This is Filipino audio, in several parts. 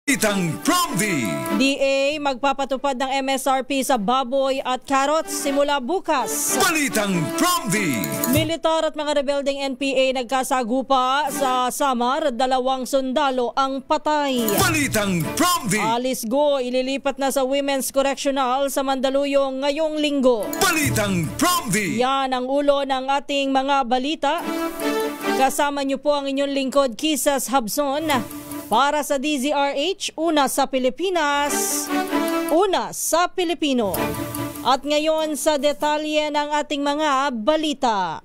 Itang Promdi. DA magpapatupad ng MSRP sa baboy at carrots simula bukas. Balitang Promdi. Militar at mga rebelding NPA nagkasagupa sa Samar, 2 sundalo ang patay. Balitang Promdi. Alice Go ililipat na sa Women's Correctional sa Mandaluyong ngayong linggo. Balitang Promdi. Yan ang ulo ng ating mga balita. Kasama niyo po ang inyong lingkod, Kisas Habson. Para sa DZRH, una sa Pilipinas, una sa Pilipino. At ngayon sa detalye ng ating mga balita.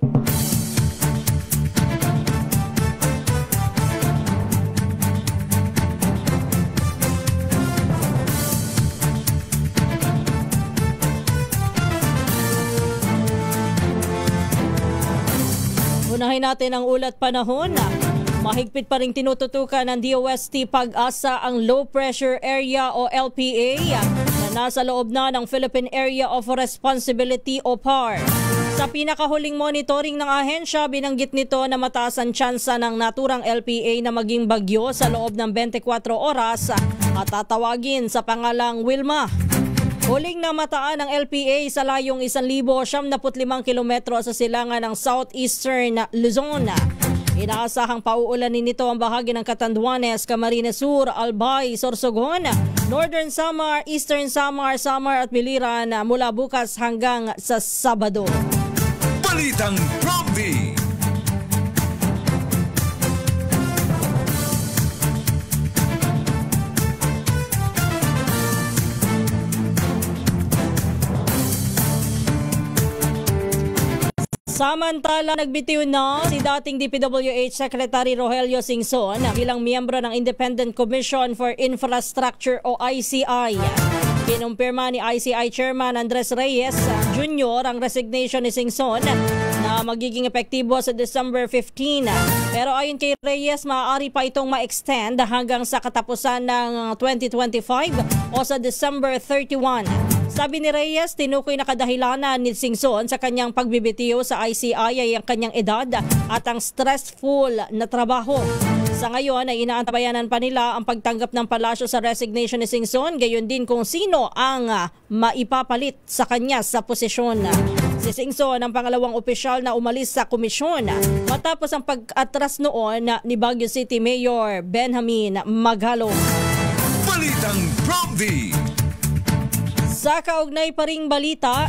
Unahin natin ang ulat panahon. Mahigpit pa rin tinututukan ng DOST Pag-asa ang Low Pressure Area o LPA na nasa loob na ng Philippine Area of Responsibility o PAR. Sa pinakahuling monitoring ng ahensya, binanggit nito na mataas ang tsansa ng naturang LPA na maging bagyo sa loob ng 24 oras at tatawagin sa pangalang Wilma. Huling namataan ng LPA sa layong 1,075 kilometro sa silangan ng southeastern Luzon. Inaasahang pauulanin nito ang bahagi ng Catanduanes, Camarines Sur, Albay, Sorsogon, Northern Samar, Eastern Samar, Samar at Biliran mula bukas hanggang sa Sabado. Balitang Promdi. Samantala, nagbitiw na si dating DPWH Secretary Rogelio Singson bilang miyembro ng Independent Commission for Infrastructure o ICI. Kinumpirma ni ICI Chairman Andres Reyes Jr. ang resignation ni Singson na magiging epektibo sa December 15. Pero ayon kay Reyes, maaari pa itong ma-extend hanggang sa katapusan ng 2025 o sa December 31. Sabi ni Reyes, tinukoy na kadahilanan ni Singson sa kanyang pagbibitiw sa ICI ay ang kanyang edad at ang stressful na trabaho. Sa ngayon ay inaantabayanan pa nila ang pagtanggap ng palasyo sa resignation ni Singson, gayon din kung sino ang maipapalit sa kanya sa posisyon. Si Singson ang pangalawang opisyal na umalis sa komisyon matapos ang pag-atras noon ni Baguio City Mayor Benjamin Magalong. Balitang Promdi. Sa kaugnay pa ring balita,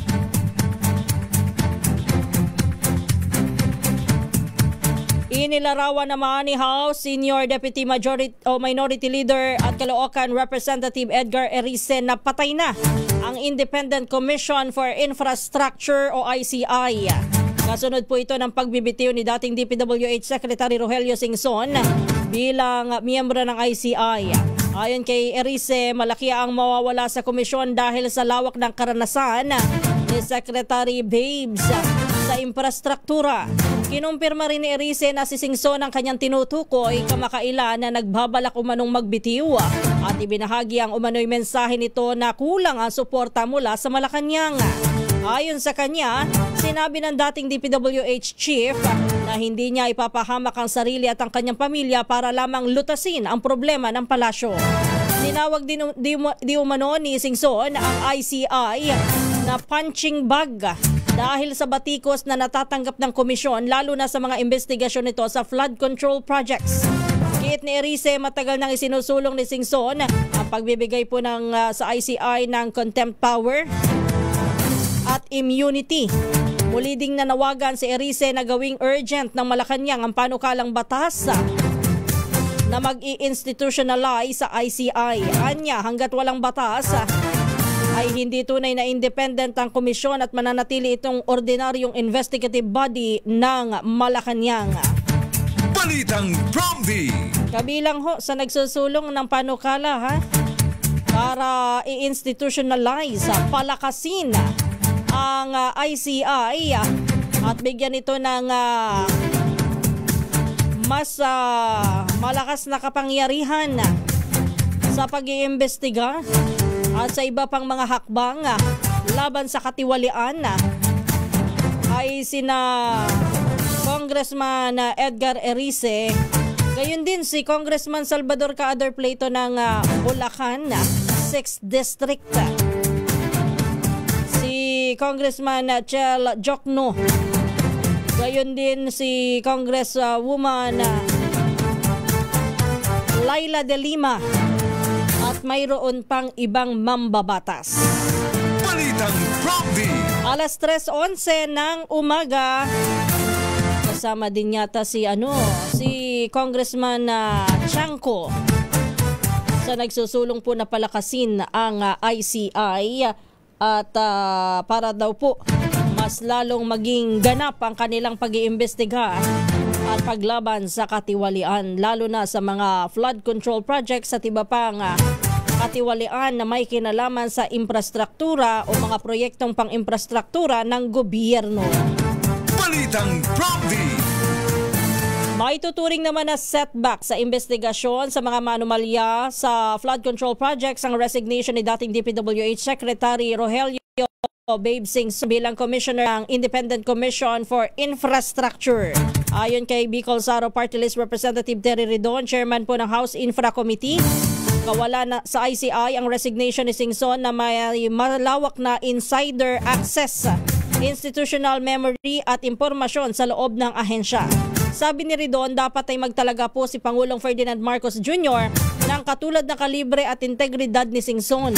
inilarawan naman ni House Senior Deputy Minority Leader at Caloocan Representative Edgar Erice na patay na ang Independent Commission for Infrastructure o ICI. Kasunod po ito ng pagbibitiw ni dating DPWH Secretary Rogelio Singson bilang miyembro ng ICI. Ayon kay Erice, malaki ang mawawala sa komisyon dahil sa lawak ng karanasan ni Secretary Babes sa infrastruktura. Kinumpirma rin ni Erice na si Singson ang kanyang tinutukoy kamakailan na nagbabalak umanong magbitiw at ibinahagi ang umano'y mensahe nito na kulang ang suporta mula sa Malacanang. Ayon sa kanya, sinabi ng dating DPWH Chief na hindi niya ipapahamak ang sarili at ang kanyang pamilya para lamang lutasin ang problema ng palasyo. Tinawag di umano ni Singson ang ICI na punching bag dahil sa batikos na natatanggap ng komisyon lalo na sa mga investigasyon nito sa flood control projects. Kiit ni Erice, matagal nang isinusulong ni Singson ang pagbibigay po sa ICI ng contempt power at immunity. Muli ding nanawagan si Erice na gawing urgent ng Malacanang ang panukalang batas na mag-i-institutionalize sa ICI. Anya, hanggat walang batas ay hindi tunay na independent ang komisyon at mananatili itong ordinaryong investigative body ng Malacanang. Balitang Promdi. Kabilang ho sa nagsusulong ng panukala para i-institutionalize, palakasin ang ICI at bigyan ito ng mas malakas na kapangyarihan sa pag-iimbestiga at sa iba pang mga hakbang laban sa katiwalian ay sina Congressman Edgar Erice Gayon din si Congressman Salvador Kaader Pleito ng Bulacan, 6th District. Si Congressman Chel Jokno. Gayon din si Congresswoman Laila de Lima. At mayroon pang ibang mambabatas. Balitang Prompty. Alas 3:11 ng umaga. Kasama din yata si Congressman Chanco sa nagsusulong po na palakasin ang ICI at para daw po mas lalong maging ganap ang kanilang pag-iimbestiga at paglaban sa katiwalian, lalo na sa mga flood control projects at iba pang katiwalian na may kinalaman sa infrastruktura o mga proyektong pang-infrastruktura ng gobyerno. Balitang Prompty. May tuturing naman na setback sa investigasyon sa mga anomalya sa flood control projects ang resignation ni dating DPWH Secretary Rogelio Babe Singson bilang Commissioner ng Independent Commission for Infrastructure. Ayon kay Bicol Saro Party List Representative Terry Ridon, Chairman po ng House Infra Committee, kawala na sa ICI ang resignation ni Singson na may malawak na insider access, institutional memory at impormasyon sa loob ng ahensya. Sabi ni Ridon, dapat ay magtalaga po si Pangulong Ferdinand Marcos Jr. ng katulad na kalibre at integridad ni Singson.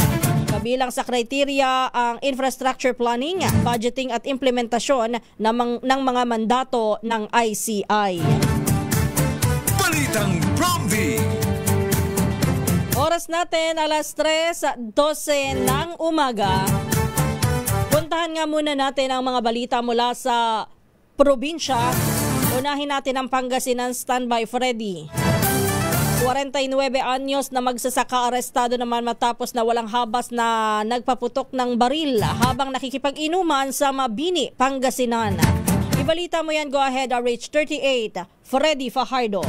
Kabilang sa kriteria ang infrastructure planning, budgeting at implementasyon ng mga mandato ng ICI. Balitang Prompty. Oras natin alas 3:12 ng umaga. Puntahan nga muna natin ang mga balita mula sa probinsya. Unahin natin ang Pangasinan. Standby Freddy. 49 anyos na magsasaka arestado naman matapos na walang habas na nagpaputok ng baril habang nakikipag-inuman sa Mabini, Pangasinan. Ibalita mo yan, go ahead, RH38, Freddy Fajardo.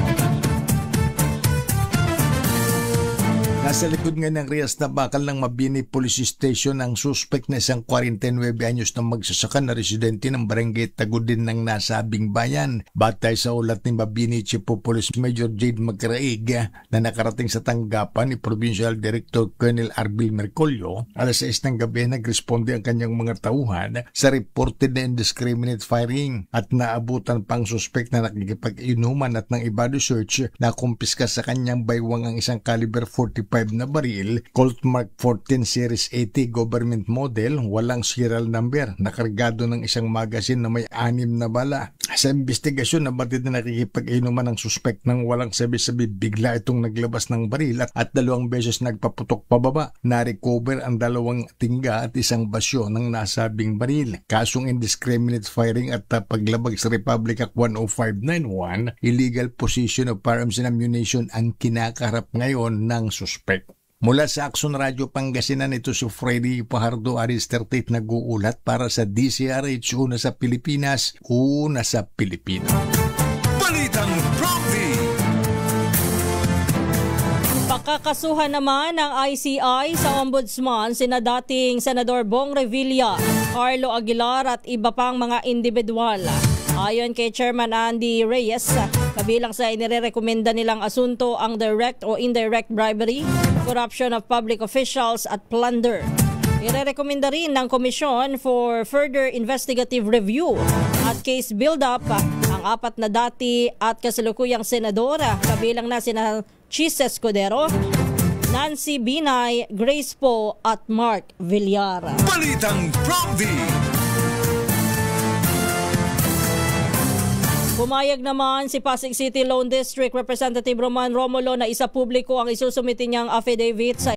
Nasa likod nga ng Rias na bakal ng Mabini Police Station ang suspect na isang 49 anyos na magsasaka na residente ng barangay Tagudin ng nasabing bayan. Batay sa ulat ni Mabini Chief of Police Major Jade Magcaraig na nakarating sa tanggapan ni Provincial Director Colonel Arbil Mercolio, alas 6 ng gabi nagresponde ang kanyang mga tauhan sa reported na indiscriminate firing at naabutan pang suspect na nakikipag-inuman at ng ibado search na kumpiska sa kanyang baywang ang isang caliber 45 na baril, Colt Mark 14 Series 80 government model, walang serial number, nakargado ng isang magasin na may 6 na bala. Sa investigasyon, nabatid na nakikipag-inuman ng suspect ng walang sabi-sabi, bigla itong naglabas ng baril at 2 beses nagpaputok pababa. Na-recover ang 2 tingga at isang basyo ng nasabing baril. Kasong indiscriminate firing at paglabag sa Republic Act 10591, illegal possession of firearms and ammunition ang kinakaharap ngayon ng suspect. Mula sa Action Radio Pangasinan, ito si Freddy Fajardo, RH38, nag-uulat para sa DCRH, una sa Pilipinas, una sa Pilipino. Balitang Prompty. Pakakasuhan naman ng ICI sa Ombudsman sina dating Senador Bong Revilla, Carlo Aguilar at iba pang mga individual. Ayon kay Chairman Andy Reyes, kabilang sa inirekomenda nilang asunto ang direct o indirect bribery, corruption of public officials at plunder. Irerekomenda rin ng Commission for Further Investigative Review at Case Build-up ang 4 na dati at kasalukuyang senadora, kabilang na sina Chis Escudero, Nancy Binay, Grace Poe at Mark Villar. Balitang Prompty. Pumayag naman si Pasig City Lone District Representative Roman Romulo na isa publiko ang isusumiti niyang affidavit sa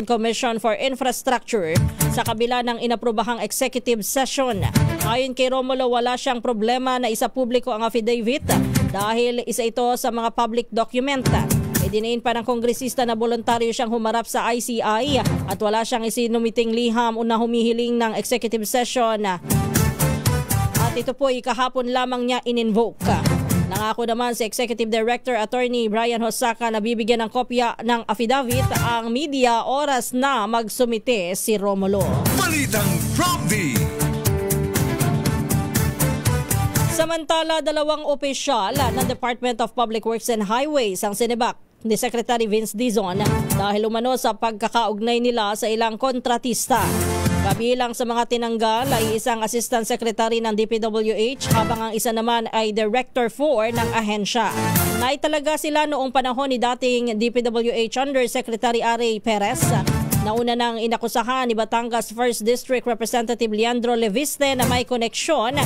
Commission for Infrastructure sa kabila ng inaprobahang executive session. Ayon kay Romulo, wala siyang problema na isa publiko ang affidavit dahil isa ito sa mga public document. Idiniin pa ng kongresista na voluntaryo siyang humarap sa ICI at wala siyang isinumiting liham o na humihiling ng executive session. At ito po kahapon lamang niya in-invoke. Nangako naman si Executive Director Attorney Brian Hosaka na bibigyan ng kopya ng affidavit ang media oras na magsumite si Romulo. Balitang Prompty. Sa Samantala, 2 opisyal ng Department of Public Works and Highways ang sinibak ni Secretary Vince Dizon dahil umano sa pagkakaugnay nila sa ilang kontratista. Kabilang sa mga tinanggal ay isang Assistant Secretary ng DPWH habang ang isa naman ay Director 4 ng ahensya. Naitalaga sila noong panahon ni dating DPWH Undersecretary Ary Perez. Nauna nang inakusahan ni Batangas 1st District Representative Leandro Leviste na may koneksyon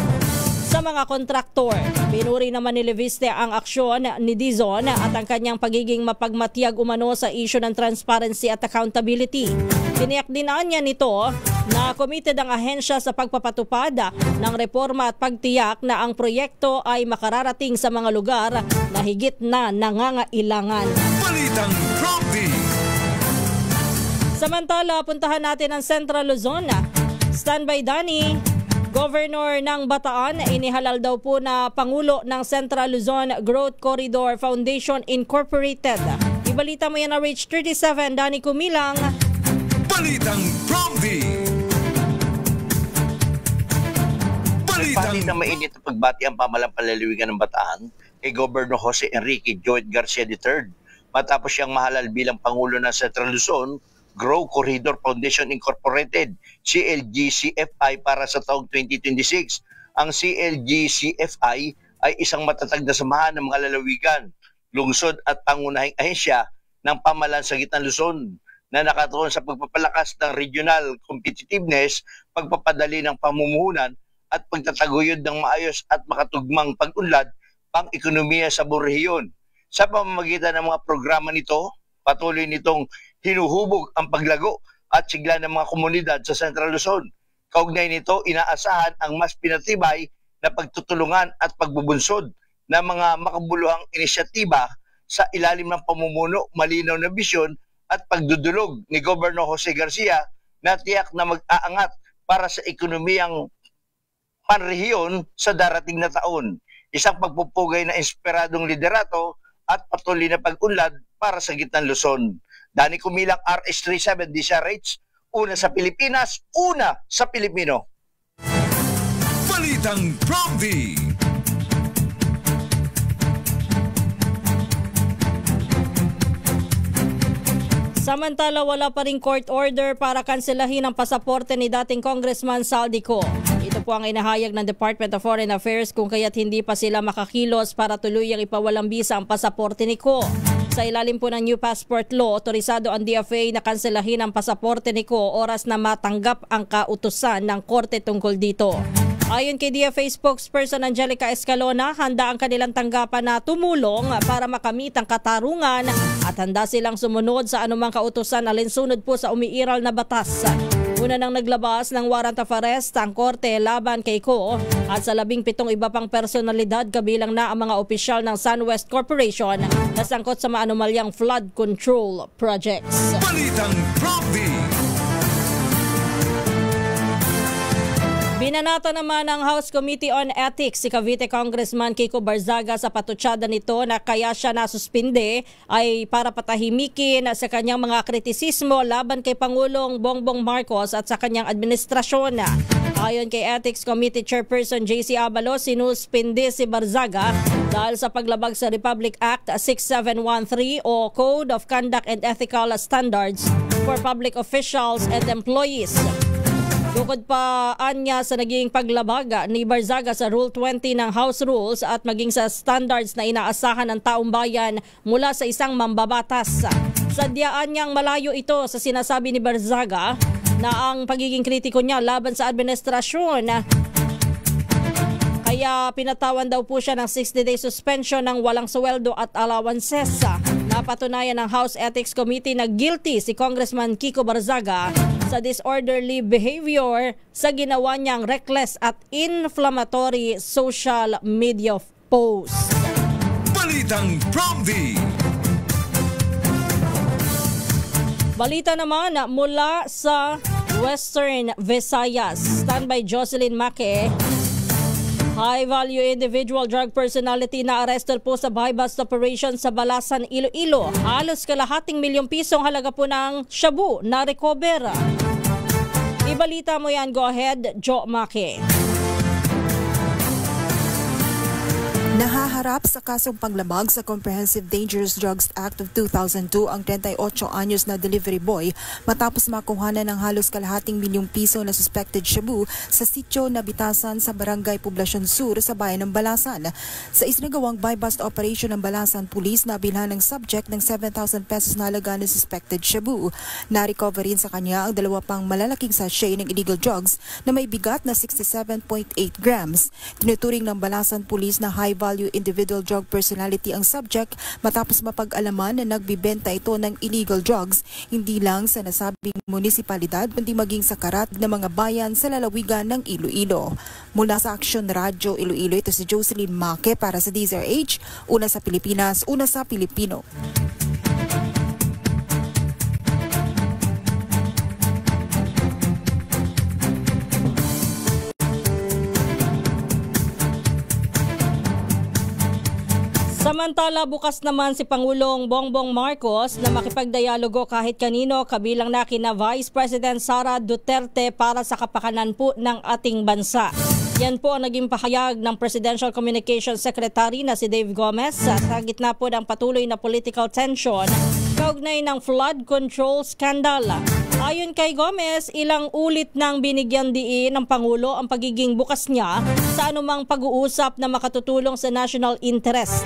sa mga kontraktor. Pinuri naman ni Leviste ang aksyon ni Dizon at ang kanyang pagiging mapagmatiyag umano sa issue ng transparency at accountability. Tiniyak din niya nito na committed ang ahensya sa pagpapatupad ng reforma at pagtiyak na ang proyekto ay makararating sa mga lugar na higit na nangangailangan. Balitang Prompty. Samantala, puntahan natin ang Central Luzon. Standby Danny. Governor ng Bataan, inihalal daw po na Pangulo ng Central Luzon Growth Corridor Foundation Incorporated. Ibalita mo yan na Reach 37, Danny Kumilang. Balitang Prompty. Pati na mainit ang pagbati ang pamalang palalawigan ng Bataan kay Governor Jose Enrique Joet Garcia III matapos siyang mahalal bilang Pangulo ng Central Luzon Grow Corridor Foundation Incorporated, CLGCFI, para sa taong 2026. Ang CLGCFI ay isang matatag na samahan ng mga lalawigan, lungsod at pangunahing ahensya ng pamahalaan sa Gitnang Luzon na nakatuon sa pagpapalakas ng regional competitiveness, pagpapadali ng pamumuhunan at pagtataguyod ng maayos at makatugmang pag-unlad pang-ekonomiya sa buong rehiyon. Sa pamamagitan ng mga programa nito, patuloy nitong hinuhubog ang paglago at sigla ng mga komunidad sa Central Luzon. Kaugnay nito, inaasahan ang mas pinatibay na pagtutulungan at pagbubunsod ng mga makabuluhang inisyatiba sa ilalim ng pamumuno, malinaw na bisyon at pagdudulog ni Governor Jose Garcia na tiyak na mag-aangat para sa ekonomiyang panrehiyon sa darating na taon. Isang pagpupugay na inspiradong liderato at patuloy na pag-unlad para sa Gitnang Luzon. Danny Kumilang, RS37 DCRH, una sa Pilipinas, una sa Pilipino. Balitang Prompty. Samantala, wala pa ring court order para kanselahin ang pasaporte ni dating Congressman Saldico. Ito po ang inahayag ng Department of Foreign Affairs kung kaya't hindi pa sila makakilos para tuluyang ipawalang bisa ang pasaporte ni Ko. Sa ilalim po ng New Passport Law, otorisado ang DFA na kanselahin ang pasaporte ni Ko oras na matanggap ang kautusan ng korte tungkol dito. Ayon kay DFA spokesperson Angelica Escalona, handa ang kanilang tanggapan na tumulong para makamit ang katarungan at handa silang sumunod sa anumang kautusan alinsunod po sa umiiral na batas. Una nang naglabas ng warrant of arrest ang korte laban kay Ko at sa 17 iba pang personalidad kabilang na ang mga opisyal ng SunWest Corporation na sangkot sa maanumalyang flood control projects. Balitang Prompty. Binanata naman ng House Committee on Ethics si Cavite Congressman Kiko Barzaga sa patutsada nito na kaya siya nasuspinde ay para patahimikin sa kanyang mga kritisismo laban kay Pangulong Bongbong Marcos at sa kanyang administrasyon. Ayon kay Ethics Committee Chairperson JC Abalos, sinuspinde si Barzaga dahil sa paglabag sa Republic Act 6713 o Code of Conduct and Ethical Standards for Public Officials and Employees. Bukod pa anya sa naging paglabag ni Barzaga sa Rule 20 ng House Rules at maging sa standards na inaasahan ng taong bayan mula sa isang mambabatas. Sadyaan niyang malayo ito sa sinasabi ni Barzaga na ang pagiging kritiko niya laban sa administrasyon. Kaya pinatawan daw po siya ng 60-day suspension ng walang sweldo at allowances. Napatunayan ng House Ethics Committee na guilty si Congressman Kiko Barzaga sa disorderly behavior sa ginawa niyang reckless at inflammatory social media post. Balitang Prompty. Balita naman mula sa Western Visayas. Standby Jocelyn Make. High-value individual drug personality na arrested po sa buy-bust operation sa Balasan, Iloilo. Halos kalahating milyong pisong halaga po ng shabu na recover. Ibalita mo yan. Go ahead, Jo Maki. Nahaharap sa kasong panglamag sa Comprehensive Dangerous Drugs Act of 2002 ang 38 anyos na delivery boy matapos makuhanan ng halos kalahating milyong piso na suspected shabu sa sitio na Bitasan sa Barangay Poblacion Sur sa bayan ng Balasan. Sa isinagawang buy-bust operation ng Balasan Police, nabilhan ng subject ng 7,000 pesos na halaga ng suspected shabu. Na-recover rin sa kanya ang 2 pang malalaking sachet ng illegal drugs na may bigat na 67.8 grams. Tinuturing ng Balasan Police na high-value individual drug personality ang subject matapos mapag-alaman na nagbibenta ito ng illegal drugs hindi lang sa nasabing munisipalidad kundi maging sa karat ng mga bayan sa lalawigan ng Iloilo. Mula sa Action Radio Iloilo, ito si Jocelyn Maque para sa DZRH, una sa Pilipinas, una sa Pilipino. Samantala, bukas naman si Pangulong Bongbong Marcos na makipagdialogo kahit kanino kabilang na kina Vice President Sara Duterte para sa kapakanan po ng ating bansa. Yan po ang naging pahayag ng Presidential Communications Secretary na si Dave Gomez sa gitna po ng patuloy na political tension kaugnay ng flood control scandal. Ayon kay Gomez, ilang ulit nang binigyan diin ng Pangulo ang pagiging bukas niya sa anumang pag-uusap na makatutulong sa national interest.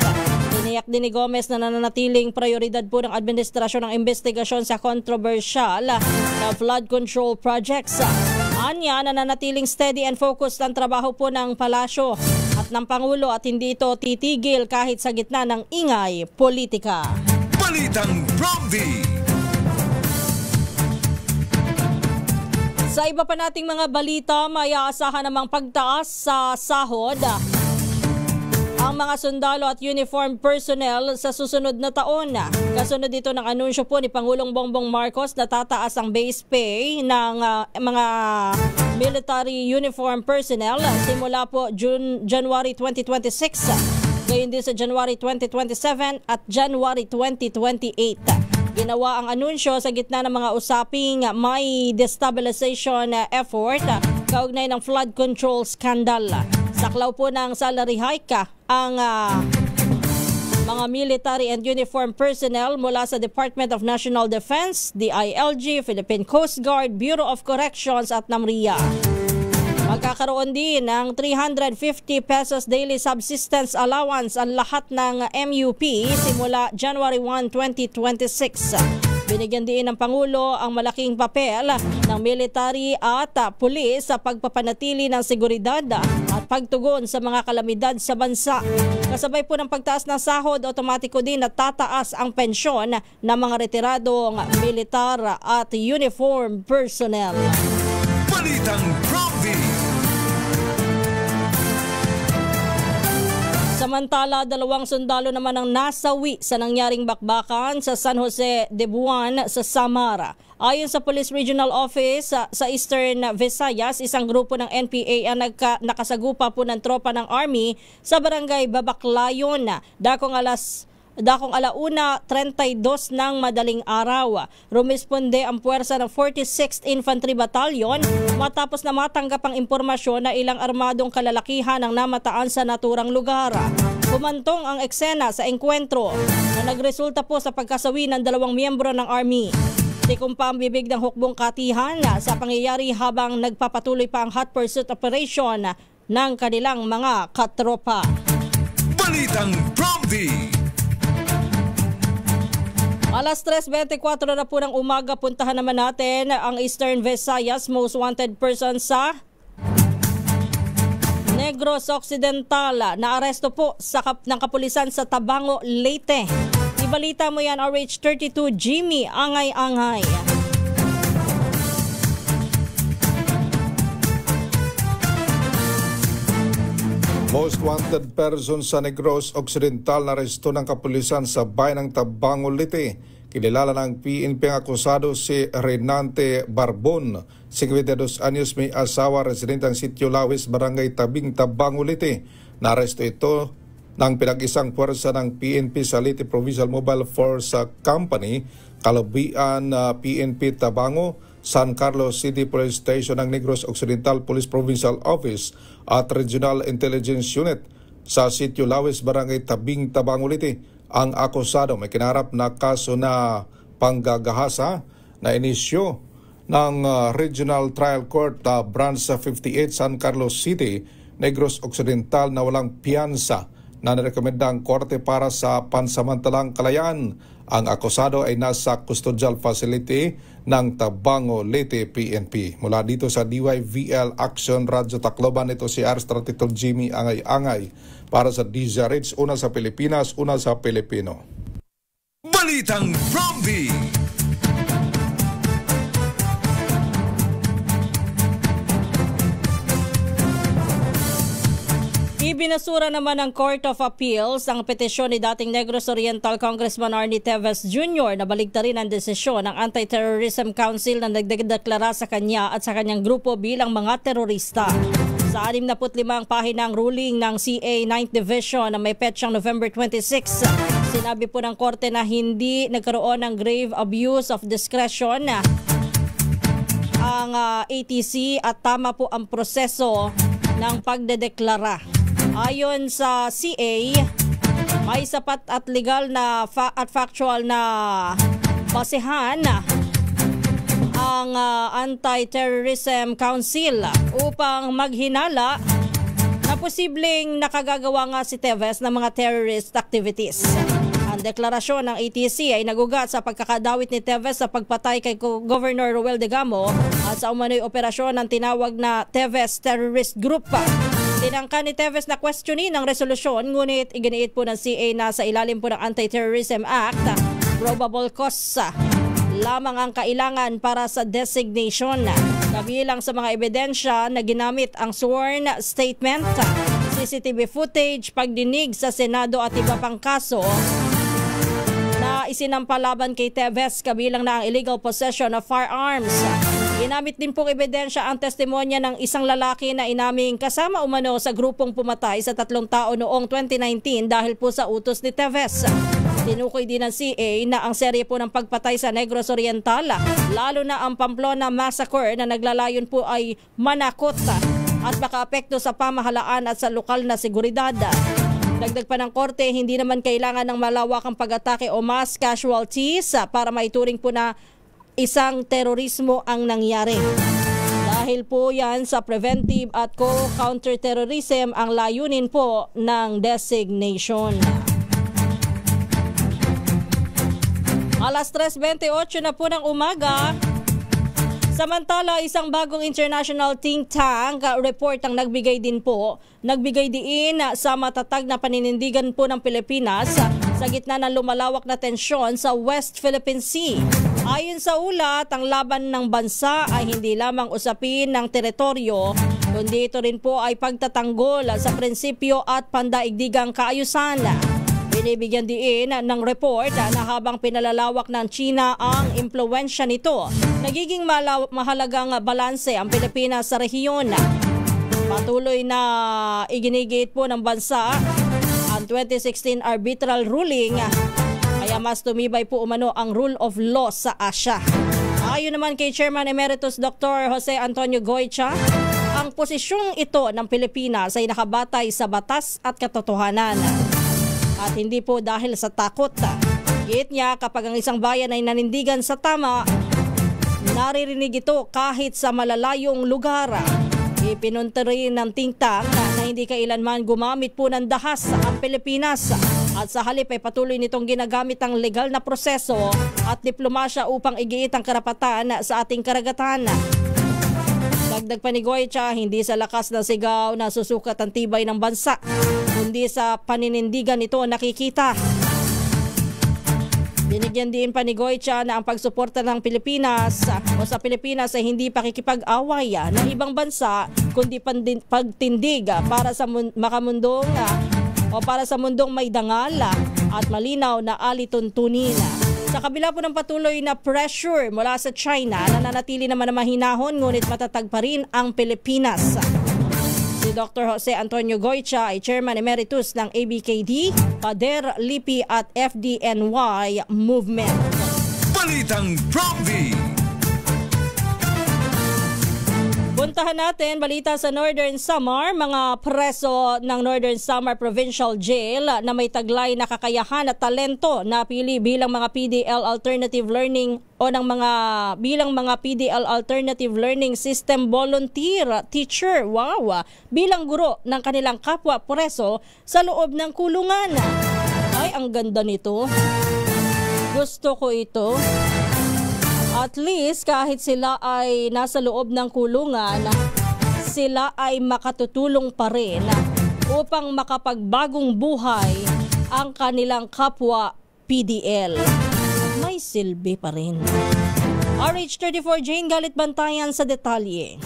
Tiniyak din ni Gomez na nananatiling prioridad po ng administrasyon ng investigasyon sa controversial na flood control projects. Anya, nananatiling steady and focused ang trabaho po ng palasyo at ng Pangulo at hindi ito titigil kahit sa gitna ng ingay politika. Balitang Promdi. Sa iba pa nating mga balita, may aasahan namang pagtaas sa sahod ang mga sundalo at uniform personnel sa susunod na taon. Kasunod dito ng anunsyo po ni Pangulong Bongbong Marcos na tataas ang base pay ng mga military uniform personnel simula po January 2026. Gayon din sa January 2027 at January 2028. Ginawa ang anunsyo sa gitna ng mga usaping may destabilization effort kaugnay ng flood control scandal. Saklaw po ng salary hike ang mga military and uniform personnel mula sa Department of National Defense, DILG, Philippine Coast Guard, Bureau of Corrections at NAMRIA. Magkakaroon din ng 350 pesos daily subsistence allowance ang lahat ng MUP simula January 1, 2026. Binigyan din ng Pangulo ang malaking papel ng military at pulis sa pagpapanatili ng seguridad at pagtugon sa mga kalamidad sa bansa. Kasabay po ng pagtaas ng sahod, otomatiko din na tataas ang pensyon ng mga retiradong militar at uniform personnel. Balitang Promdi. Samantala, 2 sundalo naman ang nasawi sa nangyaring bakbakan sa San Jose de Buan sa Samar. Ayon sa Police Regional Office sa Eastern Visayas, isang grupo ng NPA ang nakasagupa po ng tropa ng Army sa barangay Babaklayon. Dakong 1:32 ng madaling araw. Rumisponde ang puwersa ng 46th Infantry Battalion matapos na matanggap ang impormasyon na ilang armadong kalalakihan ang namataan sa naturang lugar. Humantong ang eksena sa engkwentro na nagresulta po sa pagkasawi ng 2 miyembro ng Army. Tikom pa ang bibig ng hukbong katihan sa pangyayari habang nagpapatuloy pa ang hot pursuit operation ng kanilang mga katropa. Balitang Promdi. Alas 3:24 na po ng umaga, puntahan naman natin ang Eastern Visayas most wanted person sa Negros Occidental. Naaresto po ng kapulisan sa Tabango, Leyte. Ibalita mo yan, RH32 Jimmy Angay-Angay. Most wanted person sa Negros Occidental na aresto ng kapulisan sa bayan ng Tabango, Leyte. Kinilala ng PNP ang akusado si Renante Barbon, 52 anyos, may asawa, residente ng Sitio Lawis, Barangay Tabing, Tabango, Leyte. Naaresto ito ng pinag-isang puwersa ng PNP sa Leyte Provincial Mobile Force Company, Kalubian PNP Tabango, San Carlos City Police Station ng Negros Occidental Police Provincial Office at Regional Intelligence Unit. sa Sitio Lawis, Barangay Tabing, Tabanguliti. Ang akusado may kinarap na kaso na panggagahasa na inisyo ng Regional Trial Court Branch 58 San Carlos City, Negros Occidental na walang piyansa na nirekomenda ang korte para sa pansamantalang kalayaan. Ang akusado ay nasa custodial facility ng Tabango Leyte PNP. Mula dito sa DYVL Action Radyo Tacloban, ito si Arstratito Jimmy Angay-Angay para sa DZRH, una sa Pilipinas, una sa Pilipino. Balitang Prompty. Ibinasura naman ng Court of Appeals ang petisyon ni dating Negros Oriental Congressman Arnie Teves Jr. na baligtarin ang desisyon ng Anti-Terrorism Council na nagdeklara sa kanya at sa kanyang grupo bilang mga terorista. Sa 65 pahinang ruling ng CA 9th Division na may petsang November 26, sinabi po ng korte na hindi nagkaroon ng grave abuse of discretion ang ATC at tama po ang proseso ng pagdedeklara. Ayon sa CA, may sapat at legal na at factual na basehan ang Anti-Terrorism Council upang maghinala na posibleng nakagagawa nga si Teves ng mga terrorist activities. Ang deklarasyon ng ATC ay nagugat sa pagkakadawit ni Teves sa pagpatay kay Governor Roel Degamo at sa umano'y operasyon ng tinawag na Teves Terrorist Group. Tinangka ni Teves na questionin ang resolusyon, ngunit iginiit po ng CA na sa ilalim po ng Anti-Terrorism Act, probable cause lamang ang kailangan para sa designation. Kabilang sa mga ebidensya na ginamit ang sworn statement, CCTV footage, pagdinig sa Senado at iba pang kaso na isinampalaban kay Teves, kabilang na ang illegal possession of firearms. Ginamit din pong ebidensya ang testimonya ng isang lalaki na inaming kasama umano sa grupong pumatay sa 3 tao noong 2019 dahil po sa utos ni Teves. Tinukoy din ng CA na ang serye po ng pagpatay sa Negros Oriental, lalo na ang Pamplona Massacre na naglalayon po ay manakot at makaapekto sa pamahalaan at sa lokal na seguridad. Dagdag pa ng korte, hindi naman kailangan ng malawakang pag-atake o mass casualties para maituring po na isang terorismo ang nangyari. Dahil po yan sa preventive at counter-terrorism ang layunin po ng designation. Alas 3:28 na po ng umaga. Samantala, isang bagong international think tank report ang nagbigay diin sa matatag na paninindigan po ng Pilipinas sa gitna ng lumalawak na tensyon sa West Philippine Sea. Ayon sa ulat, ang laban ng bansa ay hindi lamang usapin ng teritoryo, kundi ito rin po ay pagtatanggol sa prinsipyo at pandaigdigang kaayusan. Binibigyan din ng report na habang pinalalawak ng China ang impluwensya nito, nagiging mahalagang balanse ang Pilipinas sa rehiyon. Patuloy na iginigit po ng bansa ang 2016 arbitral ruling, kaya mas tumibay po umano ang rule of law sa Asia. Ayon naman kay Chairman Emeritus Dr. Jose Antonio Goycha, ang posisyong ito ng Pilipinas ay nakabatay sa batas at katotohanan at hindi po dahil sa takot. Giit niya, kapag ang isang bayan ay nanindigan sa tama, naririnig ito kahit sa malalayong lugar. Ipinunta rin ng think tank na hindi kailanman gumamit po ng dahas ang Pilipinas at sa halip ay patuloy nitong ginagamit ang legal na proseso at diplomasya upang igiit ang karapatan sa ating karagatan. Dagdag pa ni Goycha, hindi sa lakas ng sigaw na susukat ang tibay ng bansa, kundi sa paninindigan nito nakikita. Binigyan din pa ni Goycha na ang pagsuporta ng Pilipinas o sa Pilipinas ay hindi pakikipag-away ng ibang bansa, kundi pagtindig para sa makamundong o para sa mundong may dangal at malinaw na alituntunin. Sa kabila po ng patuloy na pressure mula sa China, nananatili naman na mahinahon ngunit matatag pa rin ang Pilipinas. Si Dr. Jose Antonio Goycha ay Chairman Emeritus ng ABKD, Pader, LIPI at FDNY Movement. Balitang Prompty. Puntahan natin, balita sa Northern Samar, mga preso ng Northern Samar Provincial Jail na may taglay na kakayahan at talento na pili bilang mga PDL Alternative Learning o bilang mga PDL Alternative Learning System Volunteer Teacher. Wow! Bilang guro ng kanilang kapwa preso sa loob ng kulungan. Ay, ang ganda nito. Gusto ko ito. At least kahit sila ay nasa loob ng kulungan, sila ay makatutulong pa rin upang makapagbagong buhay ang kanilang kapwa PDL. May silbi pa rin. RH34 Jane Galit Bantayan sa detalye.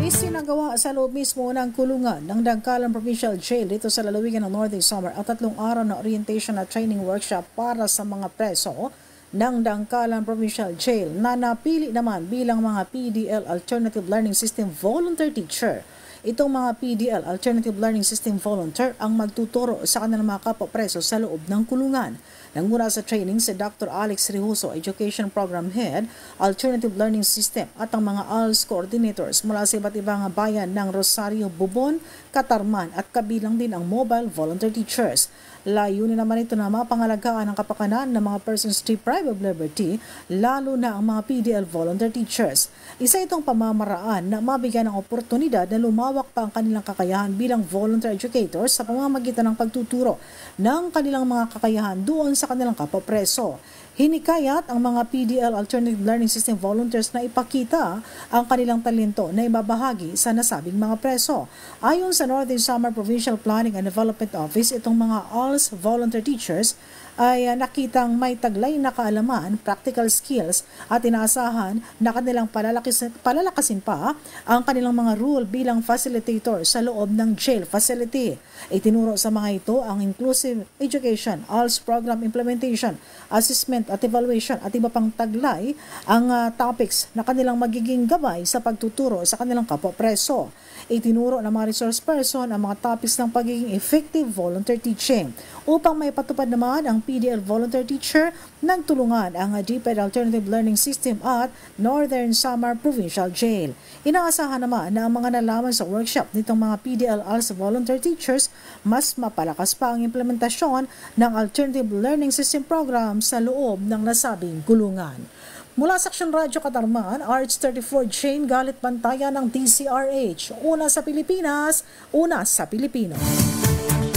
Isinagawa sa loob mismo ng kulungan ng Dangkalan Provincial Jail dito sa lalawigan ng Northern Samar at 3 araw na orientation at training workshop para sa mga preso ng Dangkalan Provincial Jail na napili naman bilang mga PDL Alternative Learning System Volunteer Teacher. Itong mga PDL Alternative Learning System Volunteer ang magtuturo sa kanilang mga kapwa-preso sa loob ng kulungan. Nanguna sa training si Dr. Alex Rihuso, Education Program Head, Alternative Learning System at ang mga ALS Coordinators mula sa iba't ibang bayan ng Rosario, Bubon, Katarman at kabilang din ang Mobile Volunteer Teachers. Layunin naman ito na mapangalagaan ang kapakanan ng mga persons deprived of liberty, lalo na ang mga PDL Volunteer Teachers. Isa itong pamamaraan na mabigyan ng oportunidad na lumawak pa ang kanilang kakayahan bilang volunteer educators sa pamamagitan ng pagtuturo ng kanilang mga kakayahan doon sa kanilang kapwa-preso. Hinikayat ang mga PDL Alternative Learning System Volunteers na ipakita ang kanilang talento na ibabahagi sa nasabing mga preso. Ayon sa Northern Samar Provincial Planning and Development Office, itong mga ALS Volunteer Teachers ay nakitang may taglay na kaalaman, practical skills at inaasahan na kanilang palalakasin pa ang kanilang mga role bilang facilitator sa loob ng jail facility. Itinuro sa mga ito ang inclusive education, ALS program implementation, assessment at evaluation at iba pang taglay ang topics na kanilang magiging gabay sa pagtuturo sa kanilang kapwa-preso. Itinuro ng mga resource person ang mga topics ng pagiging effective volunteer teaching. Upang may patupad naman ang PDL Volunteer Teacher, nagtulungan ang DepEd Alternative Learning System at Northern Samar Provincial Jail. Inaasahan naman na ang mga nalaman sa workshop nitong mga PDL ALS Volunteer Teachers, mas mapalakas pa ang implementasyon ng Alternative Learning System Program sa loob ng nasabing kulungan. Mula sa Aksyon Radyo Katarman, RH34 Jane Galit Bantayan ng DCRH. Una sa Pilipinas, una sa Pilipino.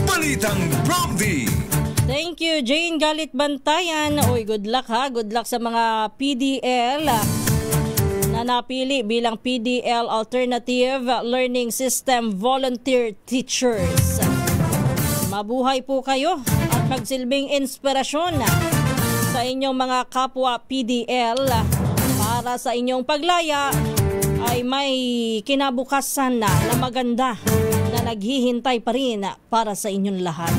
Balitang Bromdy. Thank you, Jane Galit Bantayan. Oy, good luck ha. Good luck sa mga PDL na napili bilang PDL Alternative Learning System Volunteer Teachers. Mabuhay po kayo at magsilbing inspirasyon sa inyong mga kapwa PDL para sa inyong paglaya ay may kinabukasan na maganda na naghihintay pa rin para sa inyong lahat.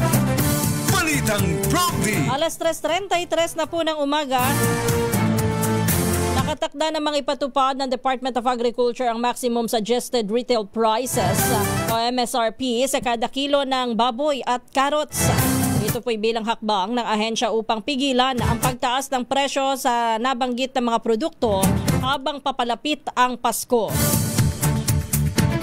Balitang Bromdy. Alas 3:33 na po ng umaga. Nakatakda namang ipatupad ng Department of Agriculture ang maximum suggested retail prices o MSRP sa kada kilo ng baboy at carrots. Ito po'y bilang hakbang ng ahensya upang pigilan ang pagtaas ng presyo sa nabanggit na mga produkto habang papalapit ang Pasko.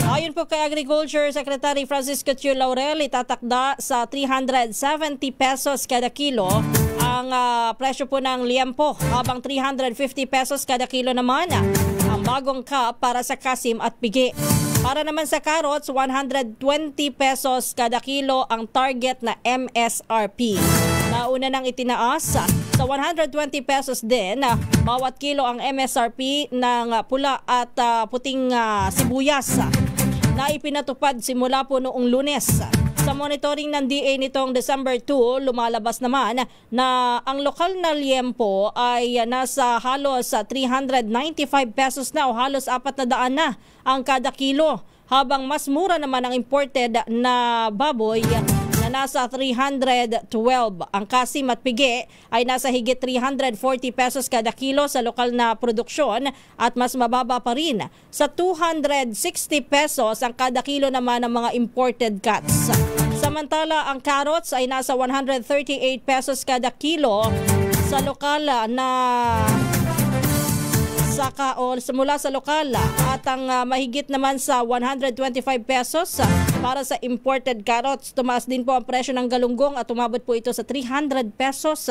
Ayon po kay Agriculture Secretary Francisco Tiu Laurel, itatakda sa 370 pesos kada kilo ang presyo po ng liempo, habang 350 pesos kada kilo naman ang bagong cup para sa kasim at pigi. Para naman sa carrots, 120 pesos kada kilo ang target na MSRP. Nauna nang itinaas sa 120 pesos din bawat kilo ang MSRP ng pula at puting sibuyas na ipinatupad simula po noong Lunes. Sa monitoring ng DA nitong December 2, lumalabas naman na ang lokal na liempo ay nasa halos 395 pesos na o halos 400 na ang kada kilo, habang mas mura naman ang imported na baboy na nasa 312. Ang kasim at pigi ay nasa higit 340 pesos kada kilo sa lokal na produksyon at mas mababa pa rin sa 260 pesos ang kada kilo naman ng mga imported cuts. Samantala, ang carrots ay nasa 138 pesos kada kilo sa lokal na mula sa lokal at ang mahigit naman sa 125 pesos para sa imported carrots. Tumaas din po ang presyo ng galunggong at umabot po ito sa 300 pesos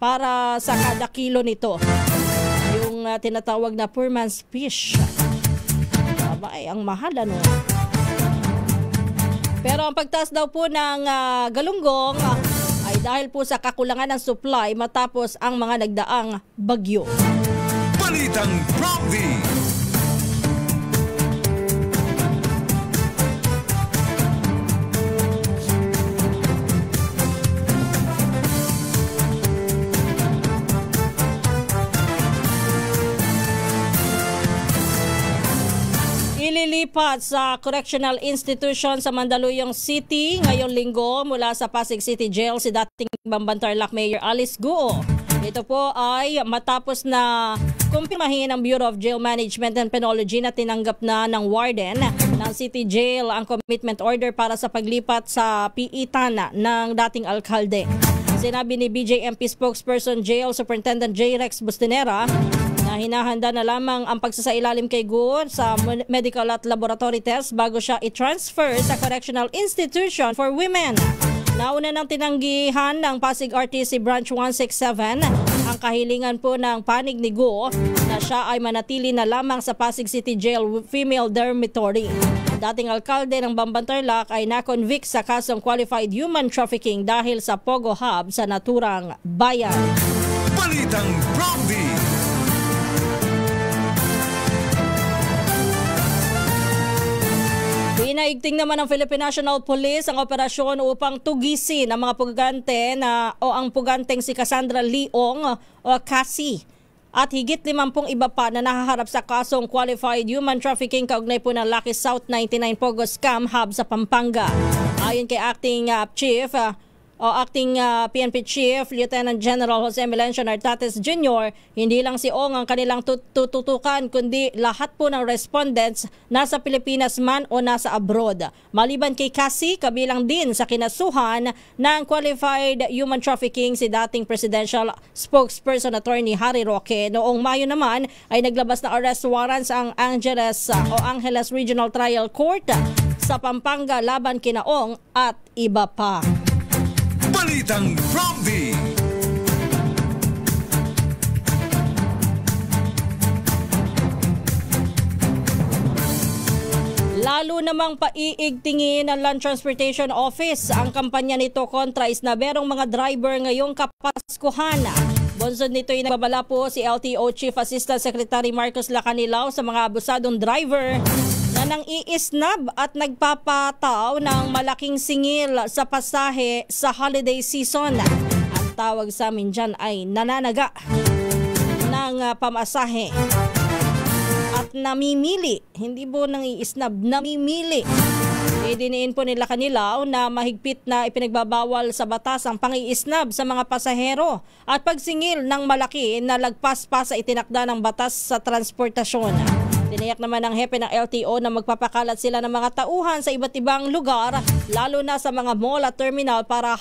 para sa kada kilo nito. Yung tinatawag na poor man's fish. Abay, ang mahal ano. Pero ang pagtaas daw po ng galunggong ay dahil po sa kakulangan ng supply matapos ang mga nagdaang bagyo. Balitang Prompty. Ililipat sa correctional institution sa Mandaluyong City ngayong linggo mula sa Pasig City Jail si dating Bambantarlac Mayor Alice Guo. Ito po ay matapos na kumpirmahin ng Bureau of Jail Management and Penology na tinanggap na ng warden ng City Jail ang commitment order para sa paglipat sa piitan ng dating alkalde. Sinabi ni BJMP spokesperson Jail Superintendent J. Rex Bustinera na hinahanda na lamang ang pagsasailalim kay Guo sa medical at laboratory test bago siya i-transfer sa correctional institution for women. Nauna nang tinanggihan ng Pasig RTC Branch 167 ang kahilingan po ng panig ni Guo na siya ay manatili na lamang sa Pasig City Jail Female Dormitory. Ang dating alkalde ng Bambantarlac ay na-convict sa kasong qualified human trafficking dahil sa Pogo Hub sa naturang bayan. Balitang Prompty. Pinaigting naman ng Philippine National Police ang operasyon upang tugisin ang mga pugante ang puganteng si Cassandra Leong o Cassie at higit 50 iba pa na nahaharap sa kasong qualified human trafficking kaugnay po ng Lucky South 99 Pogo Scam Hub sa Pampanga. Ayon kay Acting PNP Chief Lieutenant General Jose Melencio Nartates Jr., hindi lang si Ong ang kanilang tututukan kundi lahat po ng respondents nasa Pilipinas man o nasa abroad. Maliban kay Cassie, kabilang din sa kinasuhan ng qualified human trafficking si dating presidential spokesperson Attorney Harry Roque. Noong Mayo naman ay naglabas na arrest warrants ang Angeles Regional Trial Court sa Pampanga laban kina Ong at iba pa. Balitang Prompty. Lalo namang paiigtingin ng Land Transportation Office ang kampanya nito kontra isnaberong mga driver ngayong Kapaskuhan. Bonsod nito ay nagbabala po si LTO Chief Assistant Secretary Marcos Lacanilao sa mga abusadong driver na nang iisnab at nagpapataw ng malaking singil sa pasahe sa holiday season. Ang tawag sa amin dyan ay nananaga ng pamasahe at namimili. Hindi po nang iisnab, namimili. Idiniin po nila Lacanilao na mahigpit na ipinagbabawal sa batas ang pangiisnab sa mga pasahero at pagsingil ng malaki na lagpas pa sa itinakda ng batas sa transportasyon. Tiniyak naman ng hepe ng LTO na magpapakalat sila ng mga tauhan sa iba't ibang lugar, lalo na sa mga mall at terminal para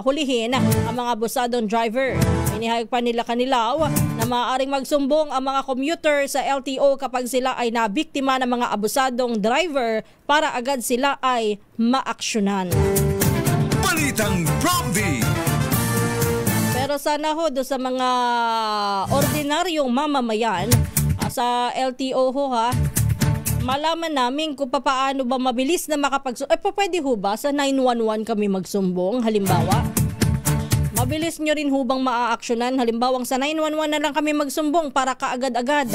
hulihin ang mga abusadong driver. Inihayag pa nila Lacanilao na maaaring magsumbong ang mga commuter sa LTO kapag sila ay nabiktima ng mga abusadong driver para agad sila ay maaksyonan. Balitang Prompty. Pero sana ho do sa mga ordinaryong mamamayan sa LTO ho malaman namin kung paano ba mabilis na pwede ho ba sa 911 kami magsumbong halimbawa? Mabilis nyo rin hubang maaaksyonan halimbawa sa 911 na lang kami magsumbong para kaagad-agad.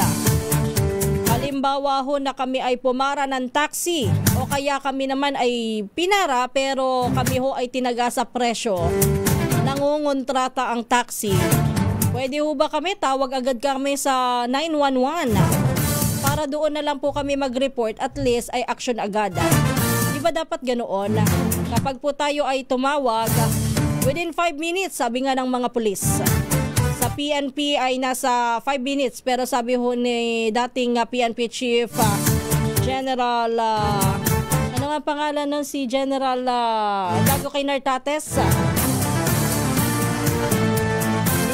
Halimbawa ho na kami ay pumara ng taxi o kaya kami naman ay pinara pero kami ho ay tinaga sa presyo. Nangungontrata ang taxi. Pwede ho ba kami tawag agad kami sa 911 para doon na lang po kami mag-report at least ay action agad. Di ba dapat ganoon? Kapag po tayo ay tumawag, within 5 minutes sabi nga ng mga pulis. Sa PNP ay nasa 5 minutes pero sabi ho ni dating PNP Chief General ano nga pangalan nun si General bago kay Nartates?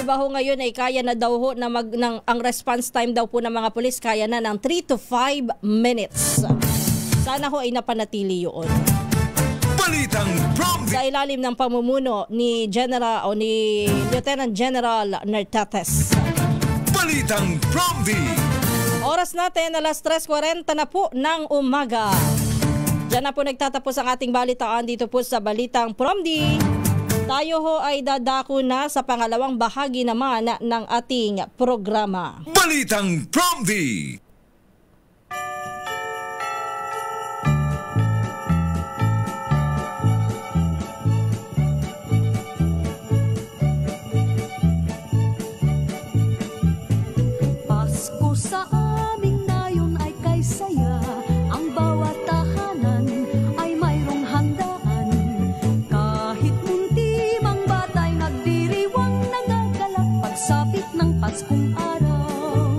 ba ho ngayon ay kaya na daw ho na ang response time daw po ng mga pulis kaya na ng 3 to 5 minutes. Sana ho ay napanatili yun. Balitang Bromby. Sa ilalim ng pamumuno ni Lieutenant General Nartates. Balitang Bromby. Oras natin, alas 3:40 na po ng umaga. Diyan na po nagtatapos ang ating balitaan dito po sa Balitang Bromby. Tayo ho ay dadako na sa pangalawang bahagi naman ng ating programa. Balitang Bromby. Pasko sa aming nayon ay kay saya. Ang bawat tahanan ay mayroong handaan. Kahit munti mang batay nagdiriwang nagagalak pagsapit ng Paskong araw.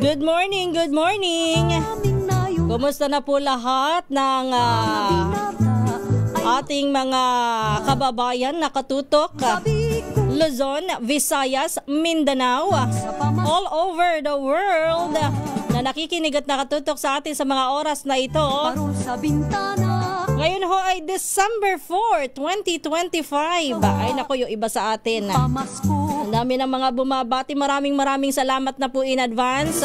Good morning, good morning. Aming nayon Kumusta na po lahat ng ating mga kababayan na katutok? Luzon, Visayas, Mindanao, all over the world na nakikinig at nakatutok sa atin sa mga oras na ito. parol sa bintana. Ngayon ho ay December 4, 2025. Ay naku, yung iba sa atin. Pamasko Ang dami ng mga bumabati. Maraming salamat na po in advance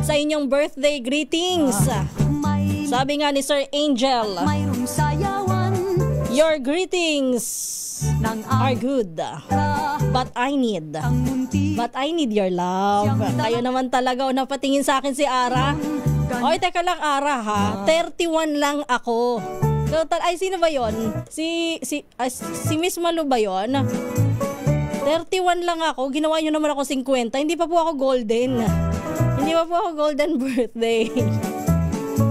sa inyong birthday greetings. may Sabi nga ni Sir Angel, mayroong sayawan your greetings ng are good, but I need your love. Kayo naman talaga o napatingin sa akin si Ara. Oy, teka lang Ara ha. 31 lang ako. Total, ay sino ba yon? Si Miss Malu ba yon? 31 lang ako. Ginawa nyo naman ako 50. Hindi pa po ako golden. Hindi pa po ako golden birthday.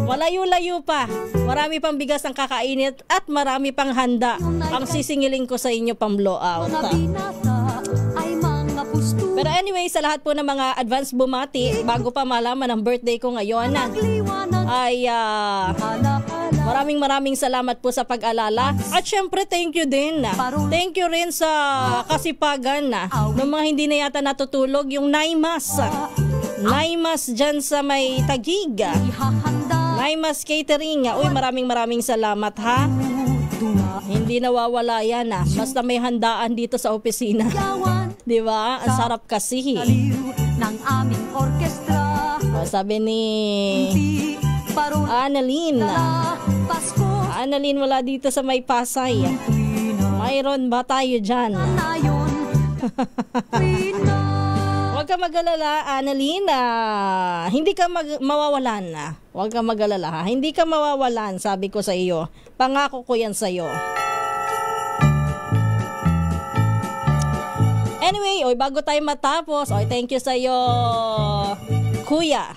Malayo-layo pa. Marami pang bigas ang kakainit at marami pang handa ang sisingiling ko sa inyo pang blowout. mga binata ay mga pusto. Pero anyway, sa lahat po ng mga advance bumati, bago pa malaman ang birthday ko ngayon, Liwanag ay ala-ala maraming salamat po sa pag-alala. At syempre, thank you din. Thank you rin sa kasipagan ng mga hindi na yata natutulog, yung Naimas. Naimas dyan sa may Tagig. ihahanda Naimas Catering. Uy, maraming salamat ha. Hindi nawawala yan basta may handaan dito sa opisina. yawan Di ba? Ang sarap kasi. aliw ng aming orkestra. Sabi ni Di parol Annalyn. Pasko Annalyn, wala dito sa may Pasay. Mayroon ba tayo dyan? nayon. Huwag ka mag-alala, Annalyn. Hindi ka mawawalan. Huwag ka mag-alala. Hindi ka mawawalan, sabi ko sa iyo. Pangako ko yan sa iyo. Anyway, bago tayo matapos, thank you sa iyo, Kuya.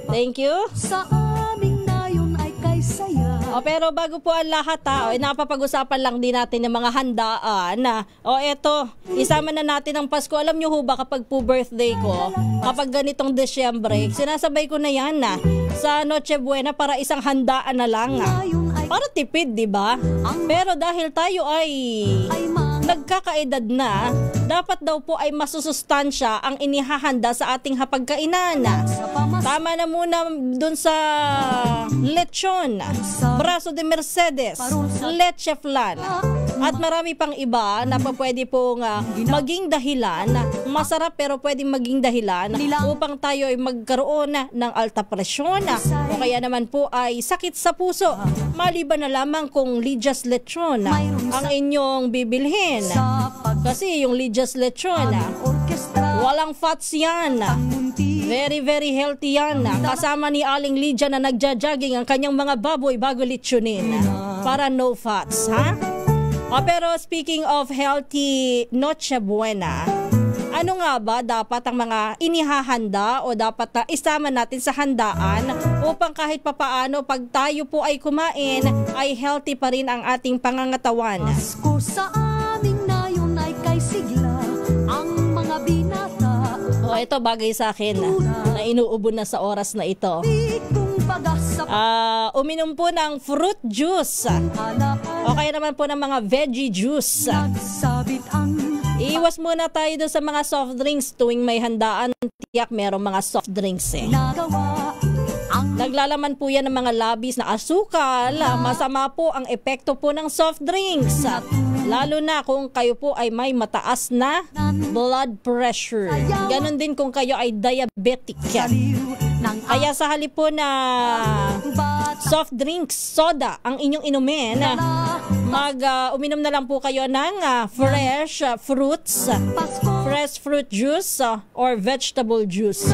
Thank you. Sa aming nayon ay kay saya. Pero bago po ang lahat napapag-usapan lang din natin ng mga handaan eto, isama na natin ang Pasko. Alam nyo ho ba kapag po birthday ko, kapag ganitong Desyembre, sinasabay ko na yan sa Noche Buena para isang handaan na lang. Para tipid, di ba? Pero dahil tayo ay nagkakaedad na, dapat daw po ay masusustansya ang inihahanda sa ating hapagkainan. Tama na muna dun sa lechon, braso de Mercedes, leche flan, at marami pang iba na pwede pong maging dahilan, masarap pero pwedeng maging dahilan upang tayo ay magkaroon ng alta presyon o kaya naman po ay sakit sa puso. Maliban na lamang kung Lidia's Lechon ang inyong bibilhin. Kasi yung Lidia's Lechon, walang fats yan. Very healthy yan. Kasama ni Aling Lydia na nagja-jogging ang kanyang mga baboy bago lechonin. Para no fats, ha? Pero speaking of healthy Noche Buena, ano nga ba dapat ang mga inihahanda o dapat na isama natin sa handaan upang kahit papaano pag tayo po ay kumain ay healthy pa rin ang ating pangangatawan? Pasko sa aming nayon ay kay sigla ang mga binata. Ito bagay sa akin na inuubo na sa oras na ito. Uminom po ng fruit juice o kaya naman po ng mga veggie juice. Iwas muna tayo doon sa mga soft drinks tuwing may handaan. Tiyak merong mga soft drinks Naglalaman po yan ng mga labis na asukal. Masama po ang epekto po ng soft drinks. Lalo na kung kayo po ay may mataas na blood pressure. Ganon din kung kayo ay diabetic. Kaya sa halip po na soft drinks, soda ang inyong inumin, uminom na lang po kayo ng fresh fruits, fresh fruit juice or vegetable juice.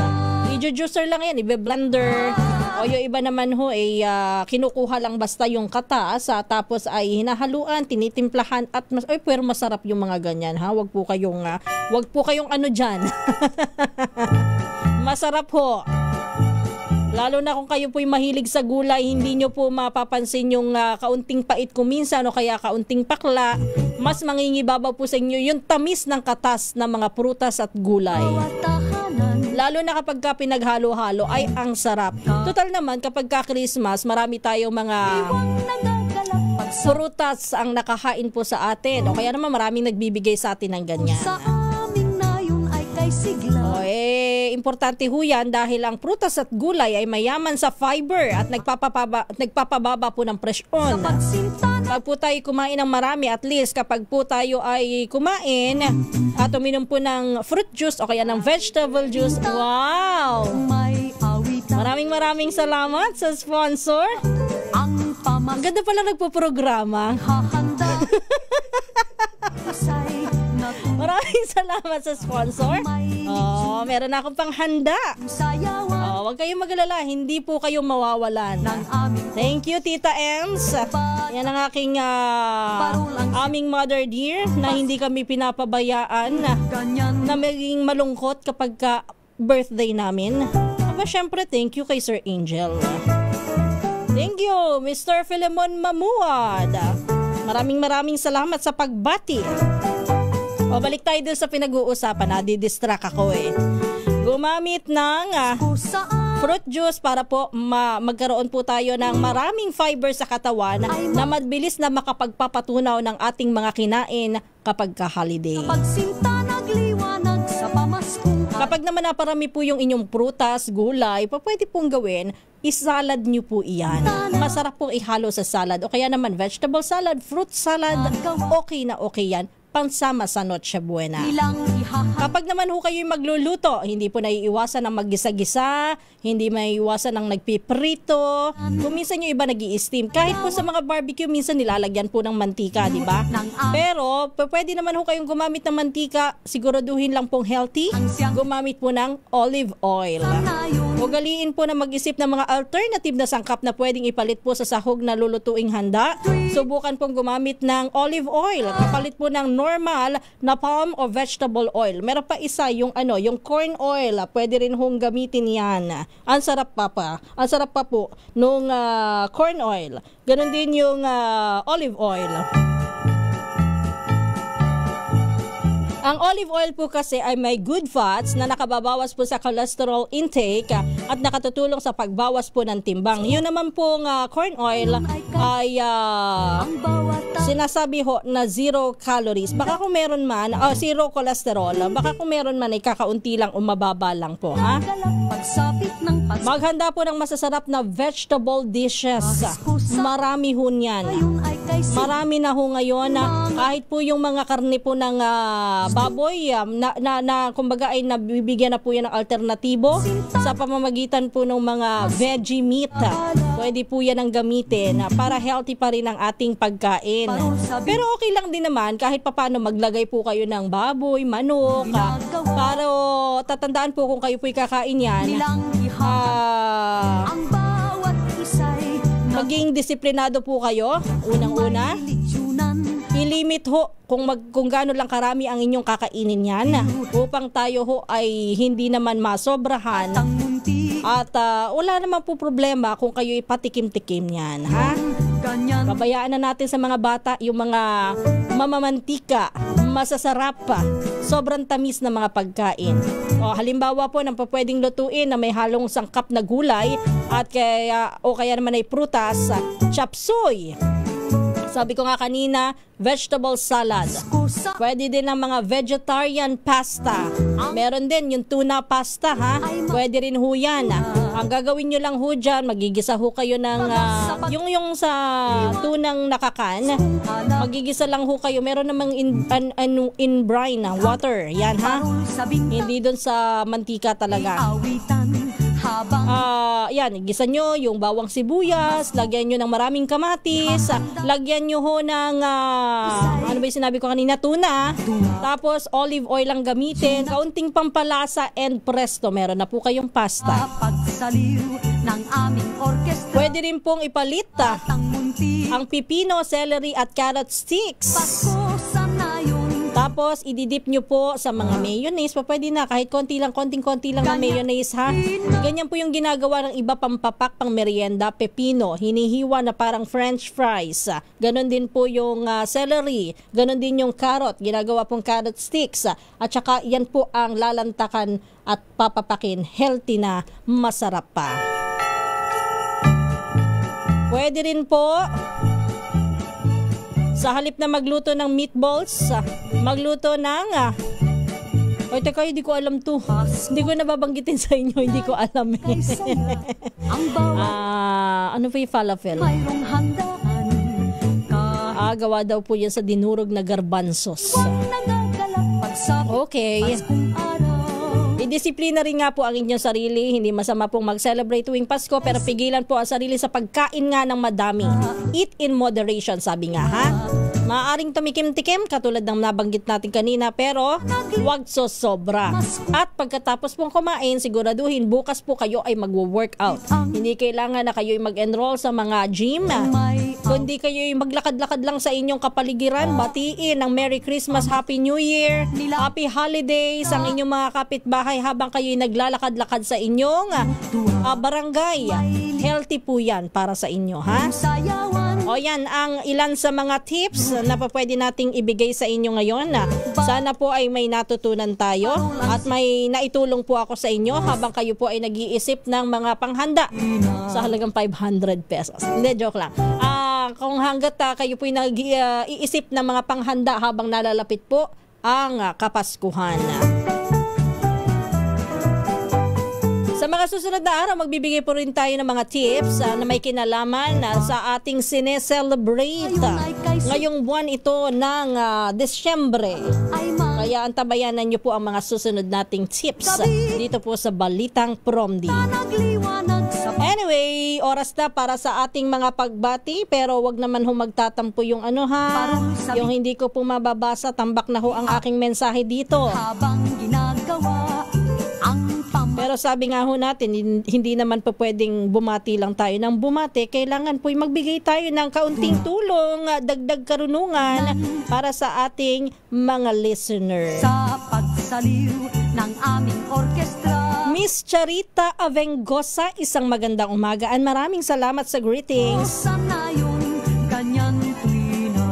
I-juicer lang yan, i-blender. O yung iba naman ho ay kinukuha lang basta yung katas, tapos ay hinahaluan, tinitimplahan at pero masarap yung mga ganyan ha. Wag po kayong ano diyan. Masarap ho. Lalo na kung kayo po'y mahilig sa gulay, hindi nyo po mapapansin yung kaunting pait kuminsan o kaya kaunting pakla. Mas mangingibabaw po sa inyo yung tamis ng katas ng mga prutas at gulay. Lalo na kapag ka pinaghalo-halo ay ang sarap. Total naman kapag ka Christmas, marami tayong mga prutas ang nakahain po sa atin. O kaya naman maraming nagbibigay sa atin ng ganyan. Importante ho yan dahil ang prutas at gulay ay mayaman sa fiber at nagpapababa po ng presyon. Pag po tayo kumain ng marami, at least kapag po tayo ay kumain at uminom po ng fruit juice o kaya ng vegetable juice, wow! Maraming salamat sa sponsor. Ang ganda pala nagpo-programa. Maraming salamat sa sponsor. Meron na akong panghanda. Huwag kayong mag-alala, hindi po kayo mawawalan. Thank you, Tita Ems. Yan ang aking aming mother dear na hindi kami pinapabayaan na maging malungkot kapag birthday namin. Syempre, thank you kay Sir Angel. Thank you, Mr. Filemon Mamuad. Maraming salamat sa pagbati. Balik tayo dun sa pinag-uusapan. Nadidistract ako Gumamit ng fruit juice para po magkaroon po tayo ng maraming fiber sa katawan na mabilis na makapagpapatunaw ng ating mga kinain kapag ka-holiday. Kapag naman naparami po yung inyong prutas, gulay, pwede pong gawin, isalad nyo po iyan. Masarap pong ihalo sa salad o kaya naman vegetable salad, fruit salad, okay na okay yan. Pansama sa Noche Buena. Kapag naman ho kayo'y magluluto, hindi po naiiwasan ang maggisa-gisa, hindi maiiwasan ang nagpiprito, kung minsan yung iba nag-i-steam. Kahit po sa mga barbecue, minsan nilalagyan po ng mantika, di ba? Pero, pwede naman ho kayong gumamit ng mantika, siguraduhin lang pong healthy, gumamit po ng olive oil. Ugaliin po na mag-isip ng mga alternative na sangkap na pwedeng ipalit po sa sahog na lulutuing handa. Subukan pong gumamit ng olive oil, kapalit po ng normal na palm o vegetable oil. Meron pa isa yung corn oil. Pwede rin hong gamitin yan. Ang sarap pa po nung corn oil. Ganon din yung olive oil. Ang olive oil po kasi ay may good fats na nakababawas po sa cholesterol intake at nakatutulong sa pagbawas po ng timbang. Yun naman pong corn oil ay sinasabi ho na 0 calories. Baka kung meron man, 0 cholesterol, baka kung meron man ay kakaunti lang o mababa lang po. Ha? Maghanda po ng masasarap na vegetable dishes. Marami ho niyan. Marami na ho ngayon. Kahit po yung mga karne po ng baboy na kumbaga ay nabibigyan na po yan ng alternatibo sa pamamagitan po ng mga veggie meat. Pwede po yan ang gamitin para healthy pa rin ang ating pagkain. Pero okay lang din naman kahit papaano maglagay po kayo ng baboy, manok. Para tatandaan po kung kayo po'y kakain yan, maging disiplinado po kayo. Unang-una, i-limit ho kung gaano lang karami ang inyong kakainin yan upang tayo ho ay hindi naman masobrahan at wala naman po problema kung kayo ipatikim-tikim yan, ha? Pabayaan na natin sa mga bata yung mga mamamantika, masasarap pa. sobrang tamis na mga pagkain. O halimbawa po ng pwedeng lutuin na may halong sangkap na gulay at kaya naman ay prutas, chop suey. Sabi ko nga kanina, vegetable salad. Pwede din ang mga vegetarian pasta. Meron din yung tuna pasta, ha? Pwede rin ho yan. Ang gagawin nyo lang ho dyan, magigisa ho kayo ng yung sa tunang nakakan. Magigisa lang ho kayo. Meron namang in brine water. Yan, ha? Hindi dun sa mantika talaga. Yan, igisa nyo yung bawang sibuyas, lagyan nyo ng maraming kamatis, lagyan nyo ho ng ano ba yung sinabi ko kanina, tuna, tapos olive oil lang gamitin, kaunting pampalasa, and presto, meron na po kayong pasta. Pwede rin pong ipalit ang pipino, celery at carrot sticks. Tapos, ididip nyo po sa mga mayonnaise. Pwede na, kahit konting-konti lang na mayonnaise, ha? Ganyan po yung ginagawa ng iba pampapak, pang merienda, pepino. Hinihiwa na parang french fries. Ganon din po yung celery. Ganon din yung carrot. Ginagawa pong carrot sticks. At saka, yan po ang lalantakan at papapakin. Healthy na, masarap pa. Pwede rin po sa halip na magluto ng meatballs, magluto ng Oy, teka, hindi ko alam to. Hindi ko nababanggitin sa inyo, hindi ko alam eh. Ano pa yung falafel? Gawa daw po yan sa dinurog na garbanzos. Okay. Idisiplina rin nga po ang inyong sarili. Hindi masama pong mag-celebrate tuwing Pasko, pero pigilan po ang sarili sa pagkain nga ng madami. Eat in moderation, sabi nga, ha? Maaaring tumikim-tikim katulad ng nabanggit natin kanina, pero huwag sosobra. At pagkatapos pong kumain, siguraduhin bukas po kayo ay magwo-workout. Hindi kailangan na kayo mag-enroll sa mga gym, kundi kayo maglakad-lakad lang sa inyong kapaligiran, batiin ng Merry Christmas, Happy New Year, Happy Holidays ang inyong mga kapitbahay habang kayo naglalakad-lakad sa inyong barangay. Healthy po yan para sa inyo, ha? O yan ang ilan sa mga tips na pwede nating ibigay sa inyo ngayon. Sana po ay may natutunan tayo at may naitulong po ako sa inyo habang kayo po ay nag-iisip ng mga panghanda sa halagang 500 pesos. Hindi, joke lang. Kung hanggat kayo po ay nag-iisip ng mga panghanda habang nalalapit po ang Kapaskuhan. Sa mga susunod na araw, magbibigay po rin tayo ng mga tips na may kinalaman sa ating sineselebrate ngayong buwan ito ng Desyembre. Kaya antabayanan nyo po ang mga susunod nating tips dito po sa Balitang Promdi. Anyway, oras na para sa ating mga pagbati, pero wag naman ho magtatampo yung yung hindi ko po mababasa, tambak na ho ang aking mensahe dito. Pero sabi nga ho natin, hindi naman po pwedeng bumati lang tayo ng bumati. Kailangan po'y magbigay tayo ng kaunting tulong, dagdag karunungan para sa ating mga listeners. Sa pagsaliw ng aming orkestra, Miss Charita Avengosa, isang magandang umagaan. Maraming salamat sa greetings. sana yun, ganyan tuwina,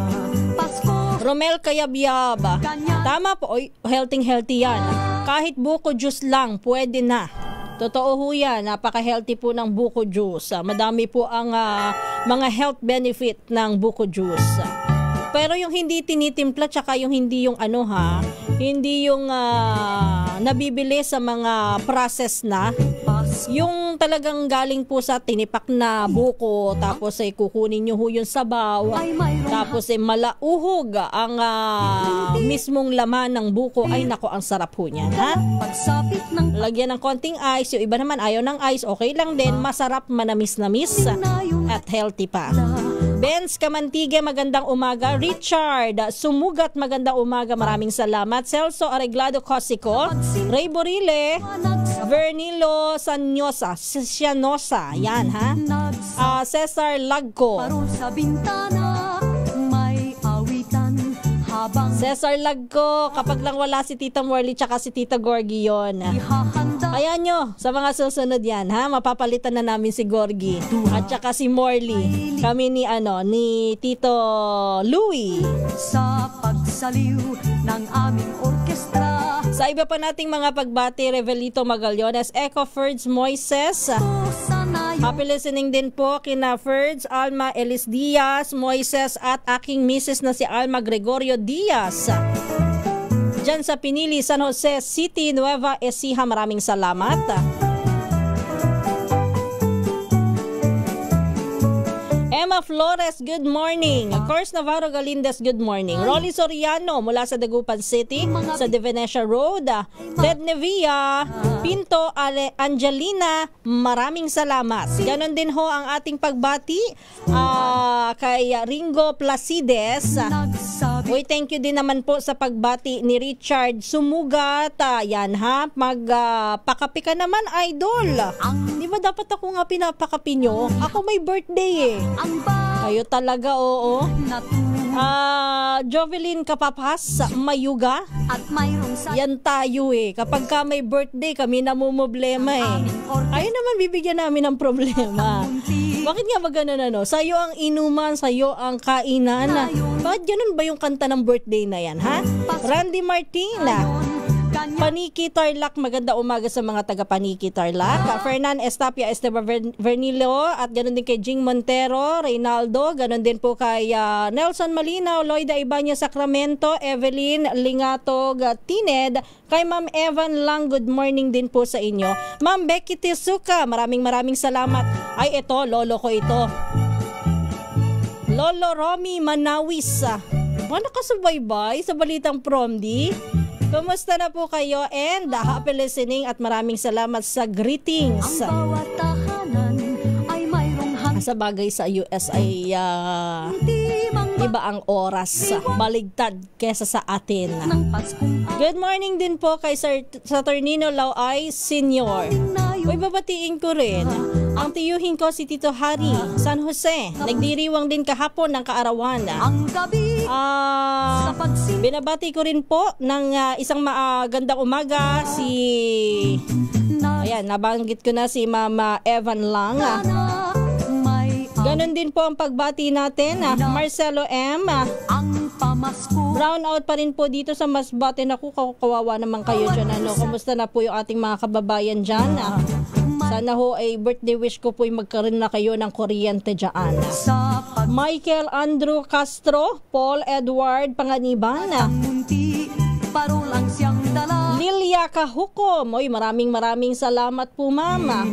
Pasko. Romel Kayabyab, tama po, healthy yan. Kahit buko juice lang, pwede na. Totoo ho yan, napaka-healthy po ng buko juice. Madami po ang mga health benefit ng buko juice. Pero yung hindi tinitimpla, tsaka yung hindi yung hindi yung nabibili sa mga process na, yung talagang galing po sa tinipak na buko, tapos ay kukunin nyo ho yung sabaw, tapos ay malauhog ang mismong laman ng buko. Ay nako, ang sarap ho niyan, ha? Lagyan ng konting ice, yung iba naman ayaw ng ice, okay lang din, masarap, manamis-namis at healthy pa. Benz Kamantige, magandang umaga. Richard Sumugat, magandang umaga. Maraming salamat. Celso Areglado Cosico, Ray Borile, Vernilo Sianosa, yan, ha? Cesar Lagco, Sa bintana, may awitan habang Cesar Lagco, kapag lang wala si Tita Morley tsaka si Tita Gorgie yun. ihahanda. Ayan nyo, sa mga susunod yan, ha? Mapapalitan na namin si Gorgie at tsaka si Morley. Kami ni Tito Louie. Sa pagsaliw ng aming orkestra, Sa iba pa nating mga pagbati, Revelito Magallones, Echo Ferds Moises. Happy listening din po kina Ferds, Alma Elis Diaz, Moises at aking misis na si Alma Gregorio Diaz. Diyan sa Pinili, San Jose City, Nueva Ecija, maraming salamat. Emma Flores, good morning. Course Navarro Galindez, good morning. Rolly Soriano mula sa Dagupan City, sa De Venecia Road. Ted Nevia, Pinto Angelina, maraming salamat. Ganon din ho ang ating pagbati kay Ringo Placides. Uy, thank you din naman po sa pagbati ni Richard Sumugat. Yan ha, magpakapi ka naman, idol. Di ba dapat ako nga pinapakapi nyo? Ako may birthday eh. Kayo talaga, oo. Jovelyn Kapapas, Mayuga. Yan tayo eh. Kapag ka may birthday, kami namumblema eh. Ayun naman, bibigyan namin ng problema. Bakit nga ba ganun ano? Sa'yo ang inuman, sa'yo ang kainan. Bakit ganun ba yung kanta ng birthday na yan, ha? Randy Martina. Paniki Tarlac, maganda umaga sa mga taga Paniki Tarlac. Fernan Estapia Esteban Vernilo at ganoon din kay Jing Montero, Reynaldo, ganoon din po kay Nelson Malinaw, Loida Ibañez Sacramento, Evelyn Lingatog Tined, kay Ma'am Evan Lang, good morning din po sa inyo. Ma'am Becky Tisuka, maraming salamat. Ay ito, lolo ko ito. Lolo Romy Manawis. Nakasubaybay sa balitang Promdi. Kumusta na po kayo and happy listening at maraming salamat sa greetings. Sa bagay sa US ay iba ang oras, baligtad kesa sa atin. Good morning din po kay Saturnino Lauay Senior. Uy, babatiin ko rin ang tiyuhin ko si Tito Hari, San Jose. Nagdiriwang din kahapon ng kaarawan. Binabati ko rin po ng isang magandang umaga ayan, nabanggit ko na si Mama Evan Lang. Ganon din po ang pagbati natin. Marcelo M. Brown out pa rin po dito sa Masbate. Naku, kawawa naman kayo dyan. Kamusta na po yung ating mga kababayan dyan? Sana ho ay birthday wish ko po ay magkaroon na kayo ng kuryente dyan. Michael Andrew Castro, Paul Edward Panganiban, Lilia Kahukom. Oy, maraming salamat po, Mama.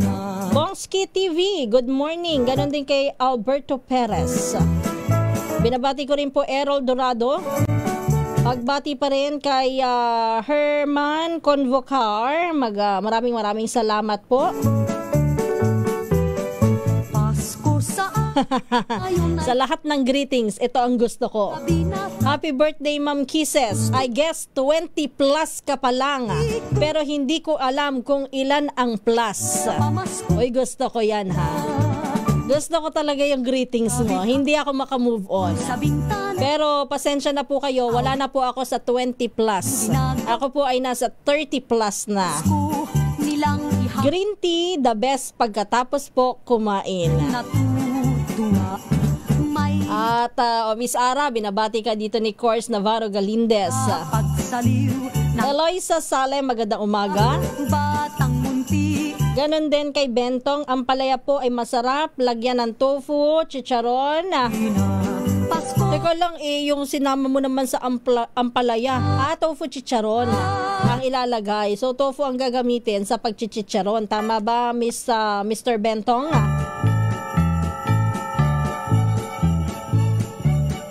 Bongski TV, good morning. Ganon din kay Alberto Perez. Binabati ko rin po Errol Dorado. Pagbati pa rin kay Herman Convocar. Maraming salamat po. Sa lahat ng greetings, ito ang gusto ko. Happy birthday, Ma'am Kisses. I guess 20 plus ka pa lang. Pero hindi ko alam kung ilan ang plus. Uy, gusto ko yan ha. Gusto ko talaga yung greetings mo. Hindi ako makamove on. Pero pasensya na po kayo, wala na po ako sa 20 plus. Ako po ay nasa 30 plus na. Green tea, the best pagkatapos po kumain. At Miss Ara, binabati ka dito ni Course Navarro Galindez. Eloisa Sale, magandang umaga. Ganon din kay Bentong, ang palaya po ay masarap, lagyan ng tofu, chicharon. Teka lang yung sinama mo naman sa ampalaya. Tofu chicharon ang ilalagay. So tofu ang gagamitin sa pagchichicharon. Tama ba, Mr. Bentong?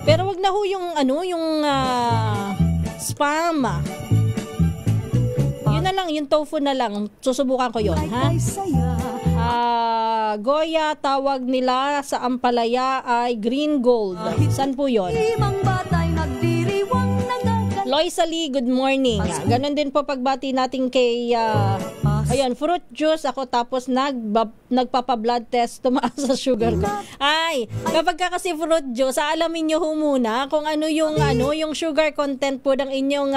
Pero wag na ho yung spam. Yun na lang, yung tofu na lang. Susubukan ko yun, ha? Goya, tawag nila sa ampalaya ay green gold. San po yun? Loisa Lee, good morning. Ganon din po pagbati natin kay fruit juice ako, tapos nagpapa-blood test, tumaas sa sugar ko. Ay, kapag ka kasi fruit juice, alamin nyo ho muna kung ano yung sugar content po ng inyong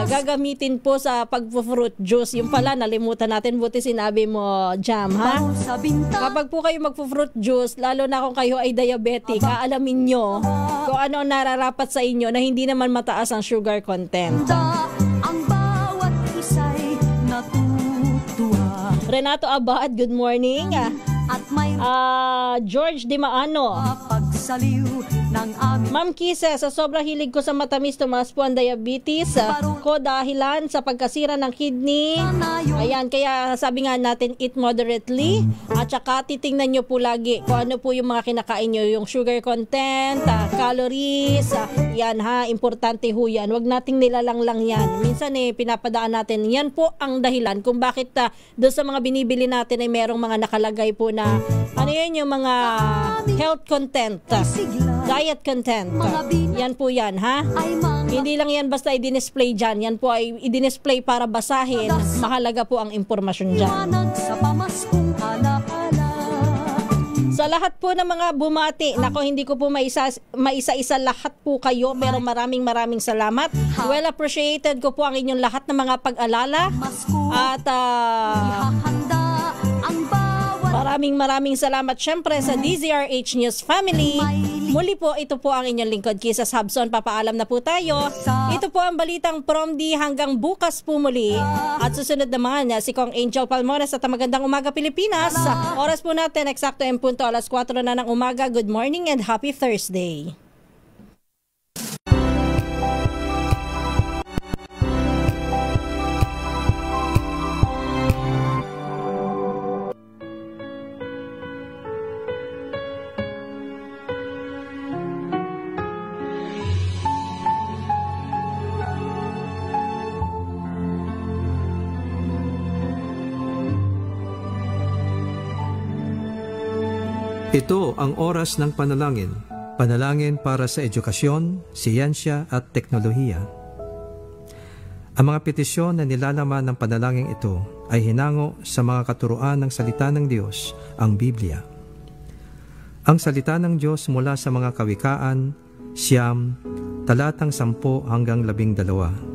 gagamitin po sa pag-fruit juice. Yung pala, nalimutan natin, buti sinabi mo, Jam, ha? Kapag po kayo mag-fruit juice, lalo na kung kayo ay diabetic, alamin nyo kung ano nararapat sa inyo na hindi naman mataas ang sugar content. Renato Abad, good morning. At may George Di Maano. pagsaliw ng aming Ma'am Kise, sa sobrang hilig ko sa matamis, tumaas po ang diabetes ko dahilan sa pagkasira ng kidney. Ayan, kaya sabi nga natin, eat moderately. At saka titingnan nyo po lagi kung ano po yung mga kinakain nyo, yung sugar content, calories. Yan ha, importante ho yan. Huwag nating nilalanglang yan. Minsan pinapadaan natin. Yan po ang dahilan kung bakit doon sa mga binibili natin ay merong mga nakalagay po na ano yan, yung mga health content, diet content. Yan po yan, ha? ay mga Hindi lang yan basta i-display dyan. Yan po ay i-display para basahin. Mahalaga po ang impormasyon dyan. liwanag sa pamaskong alaala. Sa lahat po ng mga bumati, nako hindi ko po maisa-isa lahat po kayo, pero maraming salamat. Well appreciated ko po ang inyong lahat ng mga pag-alala. At Ihahanda ang bawat maraming salamat syempre sa DZRH News Family. Muli po, ito po ang inyong lingkod, Kisas Habson. Papaalam na po tayo. Ito po ang balitang From D hanggang bukas po muli. At susunod naman si Kong Angel Palmores at magandang umaga Pilipinas. Oras po natin, eksakto en punto, alas 4 na ng umaga. Good morning and happy Thursday. Ito ang oras ng panalangin. Panalangin para sa edukasyon, siyensya at teknolohiya. Ang mga petisyon na nilalaman ng panalangin ito ay hinango sa mga katuruan ng salita ng Diyos, ang Biblia. Ang salita ng Diyos mula sa mga kawikaan, 9, talatang 10 hanggang 12.